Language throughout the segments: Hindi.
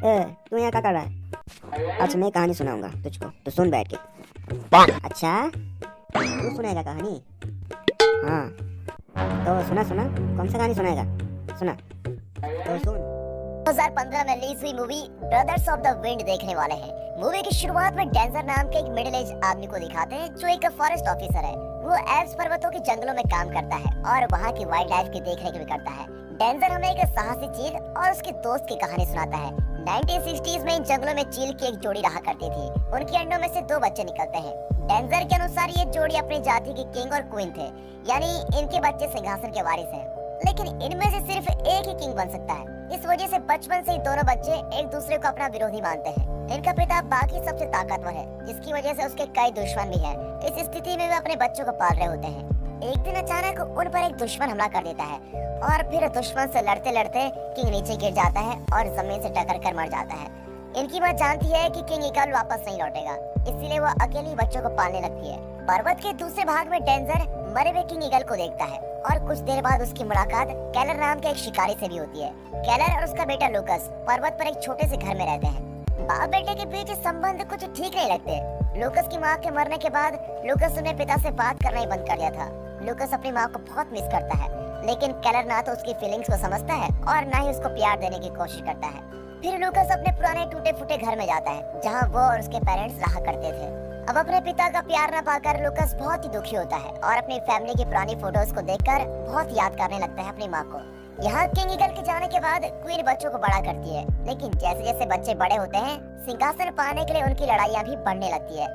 तू यहाँ क्या कर रहा है? अच्छा मैं कहानी सुनाऊंगा तुझको, तो सुन बैठ के। अच्छा तू सुनाएगा कहानी? हाँ तो सुना सुना, कौन सा कहानी सुनाएगा? सुना तो सुन। 2015 में रिलीज हुई movie brothers of the wind देखने वाले हैं। मूवी की शुरुआत में डेंजर नाम के एक मिडिल एज आदमी को दिखाते हैं जो एक फॉरेस्ट ऑफिसर है। वो एल्प्स पर्वतों के जंगलों में काम करता है और वहाँ की वाइल्ड लाइफ की देखरेख भी करता है। डेंजर हमें एक साहसी चील और उसके दोस्त की कहानी सुनाता है। 1960s में इन जंगलों में चील की एक जोड़ी रहा करती थी। उनके अंडों में से 2 बच्चे निकलते हैं। डेंजर के अनुसार ये जोड़ी अपनी जाति के किंग और क्वीन थे, यानी इनके बच्चे सिंहासन के वारिस हैं। लेकिन इनमें से सिर्फ एक ही किंग बन सकता है। इस वजह से बचपन से ही दोनों बच्चे एक दूसरे को अपना विरोधी मानते हैं। इनका पिता बाकी सबसे ताकतवर है, जिसकी वजह से उसके कई दुश्मन भी हैं। इस स्थिति में वे अपने बच्चों को पाल रहे होते हैं। एक दिन अचानक उन पर एक दुश्मन हमला कर देता है और फिर दुश्मन से लड़ते लड़ते किंग नीचे गिर जाता है और जमीन से टकरा कर मर जाता है। इनकी मां जानती है कि किंग ईगल वापस नहीं लौटेगा, इसीलिए वो अकेली बच्चों को पालने लगती है। पर्वत के दूसरे भाग में डेंजर मरे हुए किंग ईगल को देखता है और कुछ देर बाद उसकी मुलाकात केलर नाम के एक शिकारी से भी होती है। केलर और उसका बेटा लूकस पर्वत पर एक छोटे से घर में रहते हैं। बाप बेटे के बीच संबंध कुछ ठीक नहीं लगते। लूकस की माँ के मरने के बाद लूकस ने पिता से बात करना ही बंद कर दिया था। लूकस अपनी माँ को बहुत मिस करता है, लेकिन केलर ना तो उसकी फीलिंग्स को समझता है और ना ही उसको प्यार देने की कोशिश करता है। फिर लूकस अपने पुराने टूटे फूटे घर में जाता है जहाँ वो और उसके पेरेंट्स रहा करते थे। अब अपने पिता का प्यार न पाकर लूकस बहुत ही दुखी होता है और अपनी फैमिली की पुरानी फोटोज को देखकर बहुत याद करने लगता है अपनी माँ को। यहाँ किंग ईगल के जाने के बाद क्वीन बच्चों को बड़ा करती है, लेकिन जैसे जैसे बच्चे बड़े होते हैं सिंहासन पाने के लिए उनकी लड़ाइयाँ भी बढ़ने लगती है।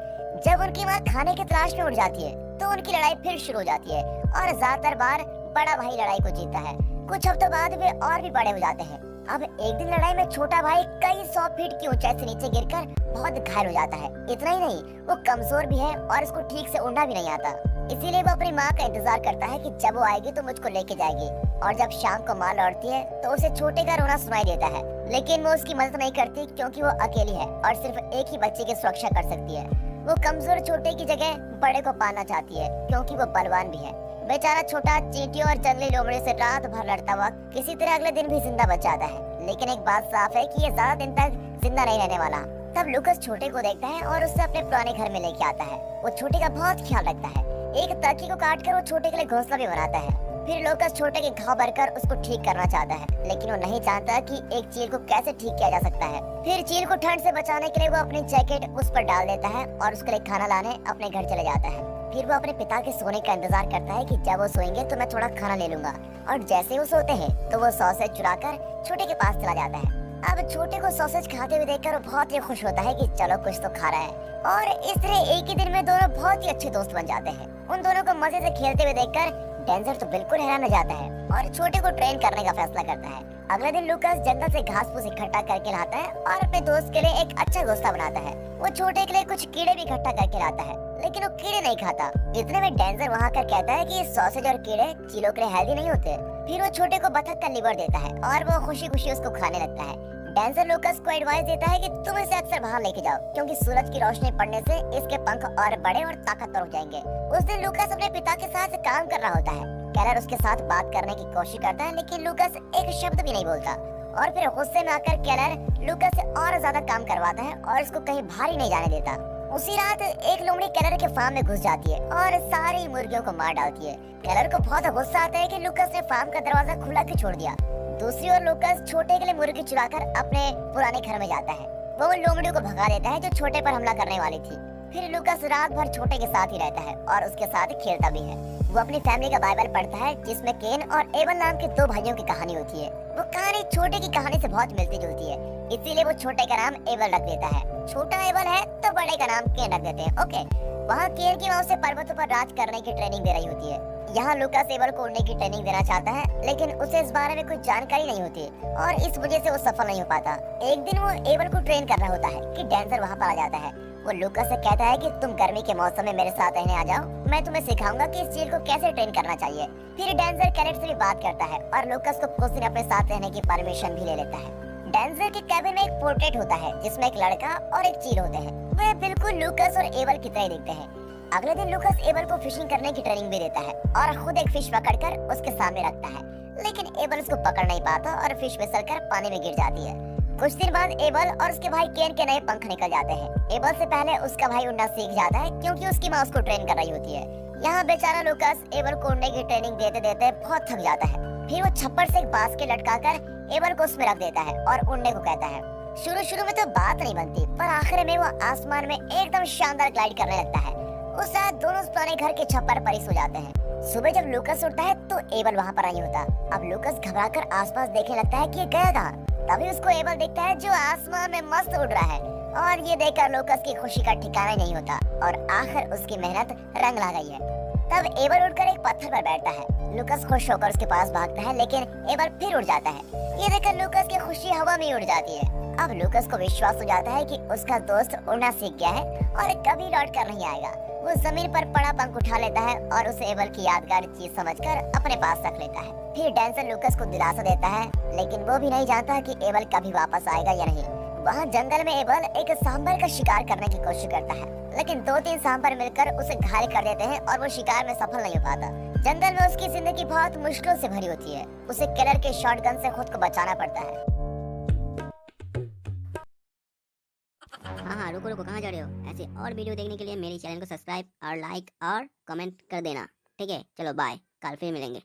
जब उनकी माँ खाने की तलाश में उड़ जाती है तो उनकी लड़ाई फिर शुरू हो जाती है और ज्यादातर बार बड़ा भाई लड़ाई को जीतता है। कुछ हफ्तों बाद वे और भी बड़े हो जाते हैं। अब एक दिन लड़ाई में छोटा भाई कई 100 फीट की ऊंचाई से नीचे गिरकर बहुत घायल हो जाता है। इतना ही नहीं, वो कमजोर भी है और उसको ठीक से उड़ना भी नहीं आता। इसीलिए वो अपनी माँ का इंतजार करता है कि जब वो आएगी तो मुझको लेके जाएगी। और जब शाम को माँ लौटती है तो उसे छोटे का रोना सुनाई देता है, लेकिन वो उसकी मदद नहीं करती क्योंकि वो अकेली है और सिर्फ एक ही बच्चे की सुरक्षा कर सकती है। वो कमजोर छोटे की जगह बड़े को पालना चाहती है क्योंकि वो बलवान भी है। बेचारा छोटा चींटियों और जंगली लोमड़े से रात भर लड़ता हुआ किसी तरह अगले दिन भी जिंदा बच जाता है। लेकिन एक बात साफ है कि ये ज्यादा दिन तक जिंदा नहीं रहने वाला। तब लूकस छोटे को देखता है और उससे अपने पुराने घर में लेके आता है। वो छोटे का बहुत ख्याल रखता है। एक तकी को काटकर वो छोटे के लिए घोंसला भी बनाता है। फिर लूकस छोटे के घाव भरकर उसको ठीक करना चाहता है, लेकिन वो नहीं जानता कि एक चील को कैसे ठीक किया जा सकता है। फिर चील को ठंड से बचाने के लिए वो अपनी जैकेट उस पर डाल देता है और उसके लिए खाना लाने अपने घर चले जाता है। फिर वो अपने पिता के सोने का इंतजार करता है कि जब वो सोएंगे तो मैं थोड़ा खाना ले लूंगा। और जैसे वो सोते हैं तो वो सॉसेज चुराकर छोटे के पास चला जाता है। अब छोटे को सॉसेज खाते हुए देखकर वो बहुत ही खुश होता है कि चलो कुछ तो खा रहा है। और इस तरह एक ही दिन में दोनों बहुत ही अच्छे दोस्त बन जाते हैं। उन दोनों को मजे से खेलते हुए देखकर डेंजर तो बिल्कुल हैरान हो जाता है और छोटे को ट्रेन करने का फैसला करता है। अगले दिन लूकस जंगल से घास फूस इकट्ठा करके लाता है और अपने दोस्त के लिए एक अच्छा घोंसला बनाता है। वो छोटे के लिए कुछ कीड़े भी इकट्ठा करके लाता है, लेकिन वो कीड़े नहीं खाता। इतने में डेंजर वहाँ कर कहता है कि ये सॉसेज और कीड़े चीलों के लिए हेल्दी नहीं होते। फिर वो छोटे को बतख का लिवर देता है और वो खुशी खुशी उसको खाने लगता है। डेंजर लूकस को एडवाइस देता है कि तुम इसे अक्सर बाहर लेके जाओ क्योंकि सूरज की रोशनी पड़ने से इसके पंख और बड़े और ताकतवर हो जाएंगे। उस दिन लूकस अपने पिता के साथ काम कर रहा होता है। केलर उसके साथ बात करने की कोशिश करता है, लेकिन लूकस एक शब्द भी नहीं बोलता। और फिर गुस्से में आकर केलर लूकस से और ज्यादा काम करवाता है और उसको कहीं भारी नहीं जाने देता। उसी रात एक लोमड़ी केलर के फार्म में घुस जाती है और सारी मुर्गियों को मार डालती है। केलर को बहुत गुस्सा आता है कि लूकस ने फार्म का दरवाजा खुला क्यों छोड़ दिया। दूसरी ओर लूकस छोटे के लिए मुर्गी चुराकर अपने पुराने घर में जाता है। वो लोमड़ियों को भगा देता है जो छोटे पर हमला करने वाली थी। फिर लूकस रात भर छोटे के साथ ही रहता है और उसके साथ खेलता भी है। वो अपनी फैमिली का बाइबल पढ़ता है जिसमें केन और एबल नाम के 2 भाइयों की कहानी होती है। वो कहानी छोटे की कहानी से बहुत मिलती जुलती है, इसीलिए वो छोटे का नाम एबल रख देता है। छोटा एबल है तो बड़े का नाम केन रख देते हैं। ओके, वहाँ केन की माँ उसे पर्वतों पर राज करने की ट्रेनिंग दे रही होती है। यहाँ लूकस एबल को उड़ने की ट्रेनिंग देना चाहता है, लेकिन उसे इस बारे में कुछ जानकारी नहीं होती और इस वजह से वो सफल नहीं हो पाता। एक दिन वो एबल को ट्रेन कर रहा होता है कि डेंजर वहाँ पर आ जाता है। वो लूकस से कहता है कि तुम गर्मी के मौसम में मेरे साथ रहने आ जाओ, मैं तुम्हें सिखाऊंगा कि इस चील को कैसे ट्रेन करना चाहिए। फिर डेंजर कैरेट से भी बात करता है और लूकस को कुछ दिन अपने साथ रहने की परमिशन भी ले लेता है। डेंजर के कैबिन में एक पोर्ट्रेट होता है जिसमें एक लड़का और एक चील होते हैं। वे बिल्कुल लूकस और एबल की तरह दिखते हैं। अगले दिन लूकस एबल को फिशिंग करने की ट्रेनिंग भी देता है और खुद एक फिश पकड़कर उसके सामने रखता है, लेकिन एबल उसको पकड़ नहीं पाता और फिश फिसलकर पानी में गिर जाती है। कुछ दिन बाद एबल और उसके भाई केन के नए पंख निकल जाते हैं। एबल से पहले उसका भाई उड़ना सीख जाता है क्योंकि उसकी माँ उसको ट्रेन कर रही होती है। यहाँ बेचारा लूकास एबल को उड़ने की ट्रेनिंग देते देते बहुत थक जाता है। फिर वो छप्पर से एक बास्केट लटकाकर एबल को उसमें रख देता है और उड़ने को कहता है। शुरू में तो बात नहीं बनती, पर आखिर में वो आसमान में एकदम शानदार ग्लाइड करने लगता है। उस रात दोनों पुराने घर के छप्पर पर ही सो जाते हैं। सुबह जब लूकास उठता है तो एबल वहाँ पर नहीं होता। अब लूकास घबराकर आसपास देखने लगता है कि ये गया कहाँ। तभी उसको एबल दिखता है जो आसमान में मस्त उड़ रहा है, और ये देखकर लूकास की खुशी का ठिकाना नहीं होता और आखिर उसकी मेहनत रंग ला गई है। तब एबल उड़कर एक पत्थर पर बैठता है। लूकास खुश होकर उसके पास भागता है, लेकिन एबल फिर उड़ जाता है। ये देखकर लूकास की खुशी हवा में उड़ जाती है। अब लूकास को विश्वास हो जाता है कि उसका दोस्त उड़ना सीख गया है और कभी लौट कर नहीं आएगा। वो जमीन पर पड़ा पंख उठा लेता है और उसे एबल की यादगार चीज समझकर अपने पास रख लेता है। फिर डेंजर लूकास को दिलासा देता है, लेकिन वो भी नहीं जानता कि एबल कभी वापस आएगा या नहीं। वहाँ जंगल में एबल एक सांबर का शिकार करने की कोशिश करता है, लेकिन 2-3 सांबर मिलकर उसे घायल कर देते हैं और वो शिकार में सफल नहीं हो पाता। जंगल में उसकी जिंदगी बहुत मुश्किलों से भरी होती है। उसे किलर के शॉटगन से खुद को बचाना पड़ता है। हाँ, रुको कहाँ जा रहे हो? ऐसे और वीडियो देखने के लिए मेरे चैनल को सब्सक्राइब और लाइक और कमेंट कर देना। ठीक है, चलो बाय, कल फिर मिलेंगे।